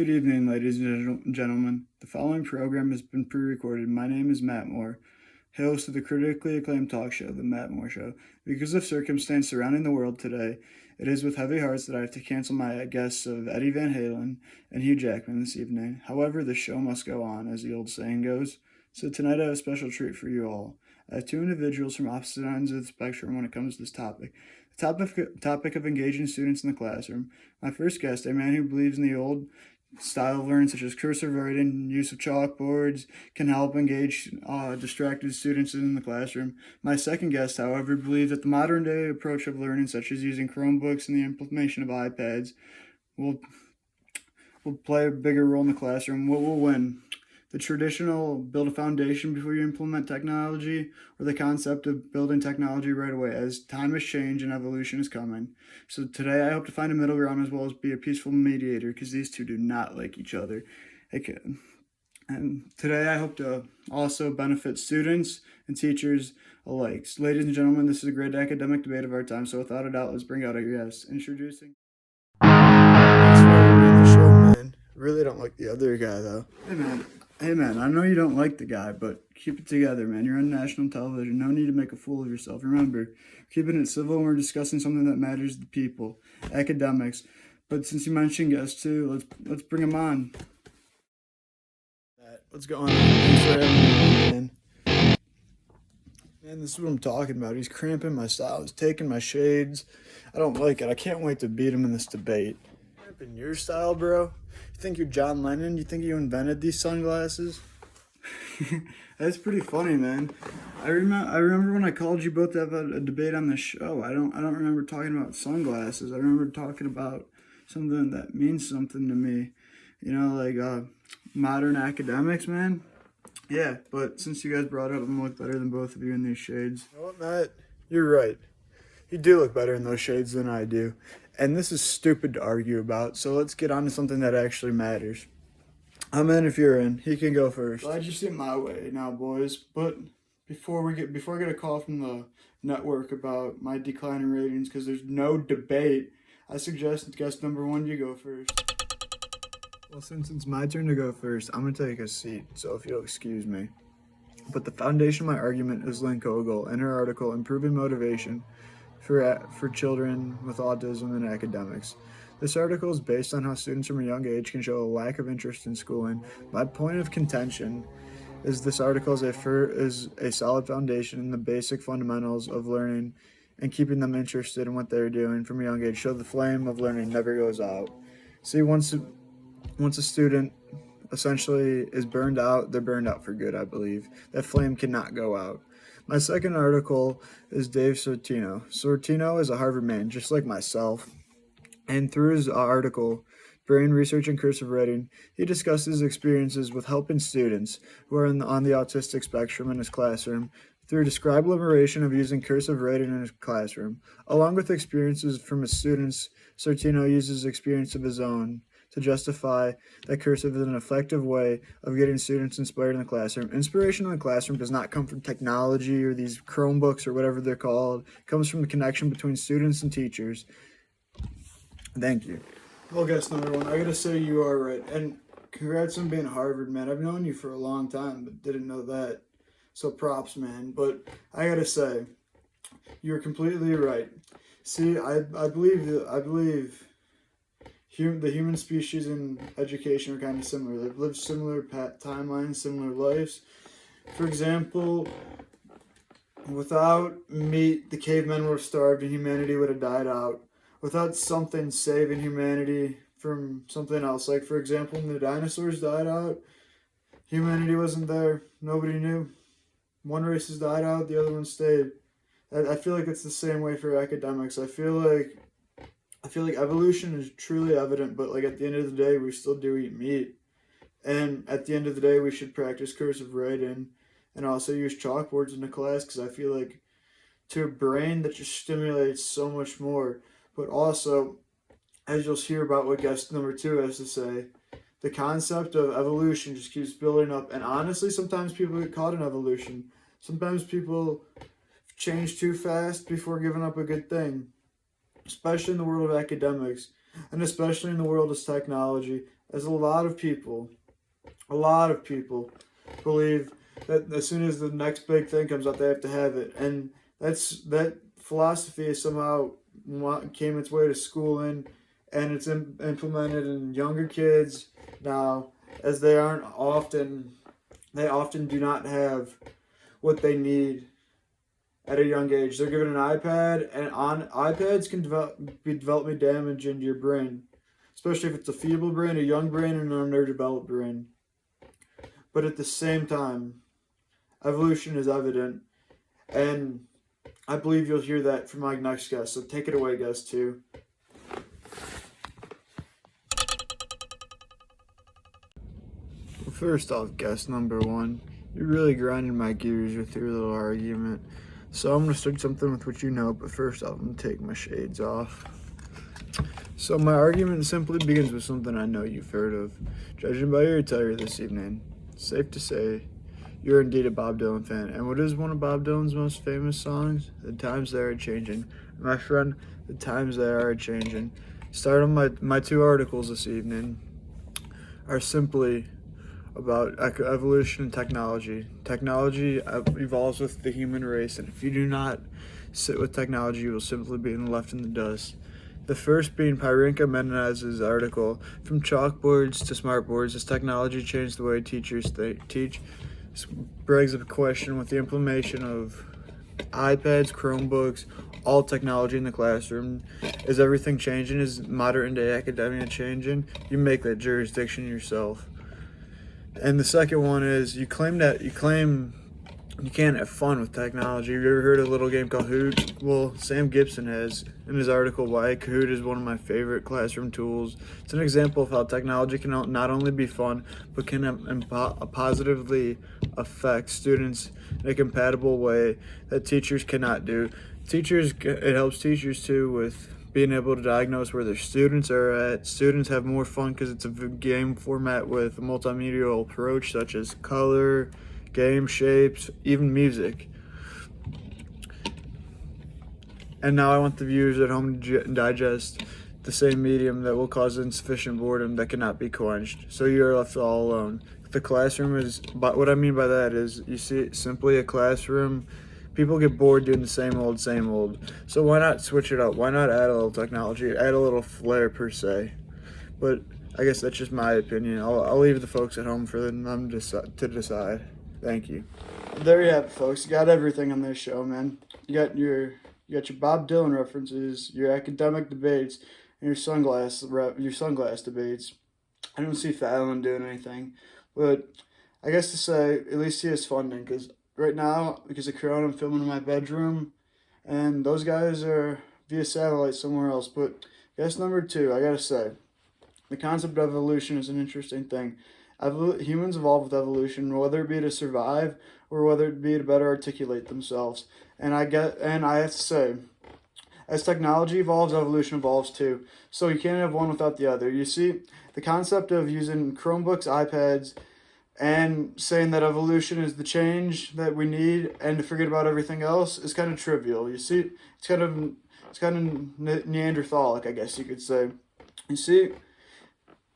Good evening, ladies and gentlemen. The following program has been pre-recorded. My name is Matt Moore, host of the critically acclaimed talk show, The Matt Moore Show. Because of circumstance surrounding the world today, it is with heavy hearts that I have to cancel my guests of Eddie Van Halen and Hugh Jackman this evening. However, the show must go on, as the old saying goes. So tonight I have a special treat for you all. I have two individuals from opposite ends of the spectrum when it comes to this topic. The topic of engaging students in the classroom. My first guest, a man who believes in the old style of learning, such as cursive writing, use of chalkboards, can help engage distracted students in the classroom. My second guest, however, believes that the modern day approach of learning, such as using Chromebooks and the implementation of iPads, will play a bigger role in the classroom. What will win? The traditional build a foundation before you implement technology, or the concept of building technology right away, as time has changed and evolution is coming. So today I hope to find a middle ground as well as be a peaceful mediator, because these two do not like each other. And today I hope to also benefit students and teachers alike. So ladies and gentlemen, this is a great academic debate of our time, so without a doubt, let's bring out our guest. Introducing... Thanks for having me on the show, man. Really don't like the other guy, though. Hey man, I know you don't like the guy, but keep it together, man. You're on national television. No need to make a fool of yourself. Remember, keeping it civil when we're discussing something that matters to the people, academics. But since you mentioned guests too, let's bring him on. What's going on? Thanks for having me, man. Man, this is what I'm talking about. He's cramping my style. He's taking my shades. I don't like it. I can't wait to beat him in this debate. Cramping your style, bro? You think you're John Lennon? You think you invented these sunglasses? That's pretty funny, man. I remember when I called you both to have a debate on the show. I don't remember talking about sunglasses. I remember talking about something that means something to me. You know, like modern academics, man. Yeah, but since you guys brought it up, I'm gonna look better than both of you in these shades. You know what, Matt? You're right. You do look better in those shades than I do. And this is stupid to argue about, so let's get on to something that actually matters. I'm in if you're in. He can go first. Glad you see it my way now, boys. But before I get a call from the network about my declining ratings, because there's no debate, I suggest guest number one, you go first. Well, since it's my turn to go first, I'm going to take a seat, so if you'll excuse me. But the foundation of my argument is Lynn Kogel in her article, Improving Motivation for Children with Autism and Academics. This article is based on how students from a young age can show a lack of interest in schooling. My point of contention is this article is a solid foundation in the basic fundamentals of learning and keeping them interested in what they're doing from a young age, so the flame of learning never goes out. See, once a student essentially is burned out, they're burned out for good, I believe. That flame cannot go out. My second article is Dave Sortino. Sortino is a Harvard man, just like myself. And through his article, Brain Research and Cursive Writing, he discusses experiences with helping students who are on the autistic spectrum in his classroom through described liberation of using cursive writing in his classroom. Along with experiences from his students, Sortino uses experience of his own to justify that cursive is an effective way of getting students inspired in the classroom. Inspiration in the classroom does not come from technology or these Chromebooks or whatever they're called. It comes from the connection between students and teachers. Thank you. Well, guess number one, I gotta say you are right. And congrats on being Harvard, man. I've known you for a long time, but didn't know that. So props, man. But I gotta say, you're completely right. See, I believe the human species and education are kind of similar. They've lived similar timelines, similar lives. For example, without meat, the cavemen would have starved and humanity would have died out. Without something saving humanity from something else, like for example, when the dinosaurs died out, humanity wasn't there. Nobody knew. One race has died out, the other one stayed. I feel like it's the same way for academics. I feel like evolution is truly evident, but like at the end of the day, we still do eat meat. And at the end of the day, we should practice cursive writing and also use chalkboards in the class, because I feel like to a brain that just stimulates so much more. But also, as you'll hear about what guest number two has to say, the concept of evolution just keeps building up. And honestly, sometimes people get caught in evolution. Sometimes people change too fast before giving up a good thing, especially in the world of academics, and especially in the world of technology. as a lot of people believe that as soon as the next big thing comes out, they have to have it, and that philosophy is somehow came its way to schooling, and it's implemented in younger kids now, as they often do not have what they need at a young age. They're given an iPad, and on iPads can be development damage into your brain, especially if it's a feeble brain, a young brain, and an underdeveloped brain. But at the same time, evolution is evident, and I believe you'll hear that from my next guest. So take it away, guest two. Well, first off, guest number one, you really grinded my gears with your little argument. So I'm going to start something with what you know, but first off, I'm going to take my shades off. So my argument simply begins with something I know you've heard of. Judging by your attire this evening, it's safe to say you're indeed a Bob Dylan fan. And what is one of Bob Dylan's most famous songs? The Times They Are Changing. My friend, the times they are changing. Start on my two articles this evening are simply about evolution and technology. Technology evolves with the human race, and if you do not sit with technology, you will simply be left in the dust. The first being Pyrinka Menezes' article, From Chalkboards to Smartboards, Has Technology Changed the Way Teachers Teach? Brings up a question with the implementation of iPads, Chromebooks, all technology in the classroom. Is everything changing? Is modern day academia changing? You make that jurisdiction yourself. And the second one is you claim you can't have fun with technology. Have you ever heard of a little game called Kahoot? Well, Sam Gibson has in his article why Kahoot is one of my favorite classroom tools. It's an example of how technology can not only be fun, but can positively affect students in a compatible way that teachers cannot do. It helps teachers too with being able to diagnose where their students are at. Students have more fun because it's a game format with a multimedia approach such as color, game shapes, even music. And now I want the viewers at home to digest the same medium that will cause insufficient boredom that cannot be quenched. So you're left all alone. The classroom is, but what I mean by that is, you see, simply a classroom. People get bored doing the same old, same old. So why not switch it up? Why not add a little technology, add a little flair per se? But I guess that's just my opinion. I'll leave the folks at home for them to decide. Thank you. There you have it, folks. You got everything on this show, man. You got your Bob Dylan references, your academic debates, and your sunglass debates. I don't see Fallon doing anything, but I guess to say at least he has funding, because right now, because of Corona, I'm filming in my bedroom, and those guys are via satellite somewhere else. But guess number two, I gotta say, the concept of evolution is an interesting thing. Humans evolve with evolution, whether it be to survive or whether it be to better articulate themselves. And I have to say, as technology evolves, evolution evolves too. So you can't have one without the other. You see, the concept of using Chromebooks, iPads, and saying that evolution is the change that we need and to forget about everything else is kind of trivial. You see, it's kind of Neanderthalic, I guess you could say. You see,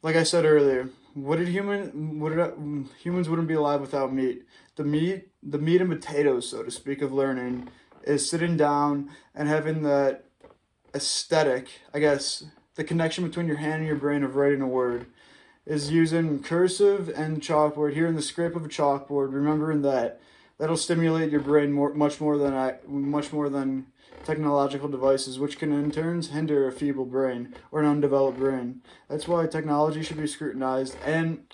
like I said earlier, humans wouldn't be alive without meat. The meat and potatoes, so to speak, of learning is sitting down and having that aesthetic, I guess, the connection between your hand and your brain of writing a word is using cursive and chalkboard, hearing the scrape of a chalkboard, remembering that'll stimulate your brain much more than technological devices, which can in turn hinder a feeble brain or an undeveloped brain. That's why technology should be scrutinized. And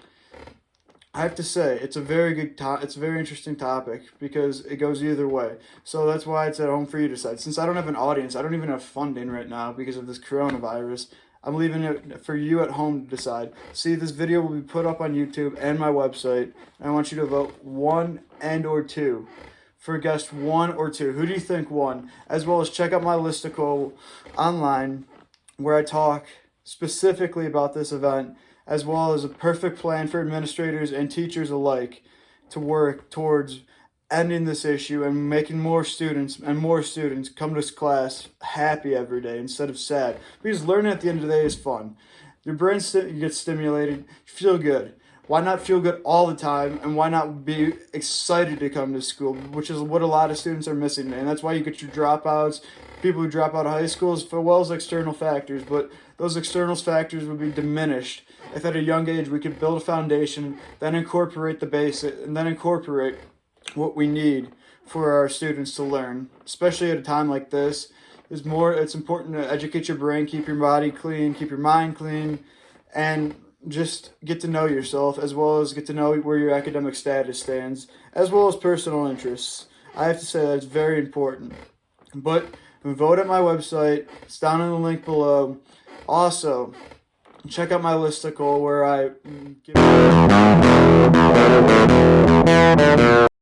I have to say, it's a very interesting topic because it goes either way. So that's why it's at home for you to decide. Since I don't have an audience, I don't even have funding right now because of this coronavirus, I'm leaving it for you at home to decide. See, this video will be put up on YouTube and my website, and I want you to vote 1 and or 2 for guest 1 or 2. Who do you think won? As well as check out my listicle online where I talk specifically about this event, as well as a perfect plan for administrators and teachers alike to work towards ending this issue and making more students come to class happy every day instead of sad. Because learning at the end of the day is fun. Your brain gets stimulated, you feel good. Why not feel good all the time, and why not be excited to come to school, which is what a lot of students are missing. And that's why you get your dropouts, people who drop out of high school, as well as external factors. But those external factors would be diminished if at a young age we could build a foundation, then incorporate the basic, and then incorporate what we need for our students to learn, especially at a time like this. It's important to educate your brain, keep your body clean, keep your mind clean, and just get to know yourself, as well as get to know where your academic status stands, as well as personal interests. I have to say that's very important. But vote at my website. It's down in the link below. Also, check out my listicle where I give